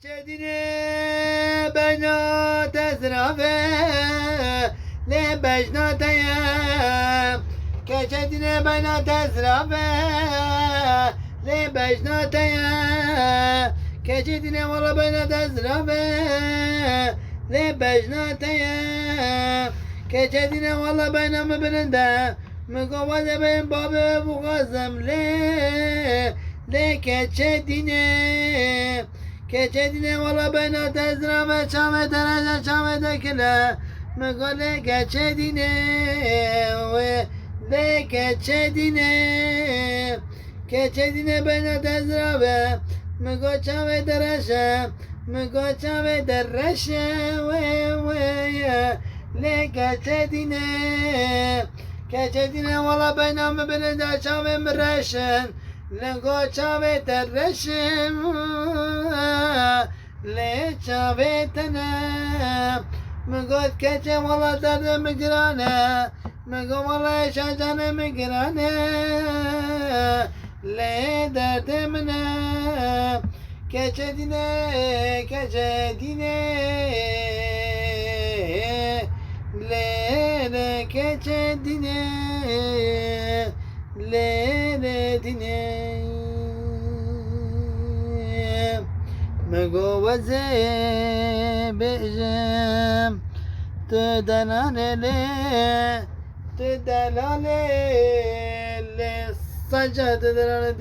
keçedine bena tezrafe le bejnateye keçedine bena tezrafe le bejnateye keçedine valla bena tezrafe le bejnateye keçedine valla bena mübirinde mükavade ben babı bu gazem le keçedine valla bena tezrafe çame derece çame dekile megale keçedine ve de keçedine bena tezrafe mego çame derece mego çame derece ve ya le keçedine valla bena mübirinde çame mreşen Lego çave derreşim le çave tenem Mügot keçe valla derdim migrane Mügo valla şacanı migrane Le derdimine Keçedine Le keçedine ليلتنا مجوزة بإجام تدلال للسجاد تدلال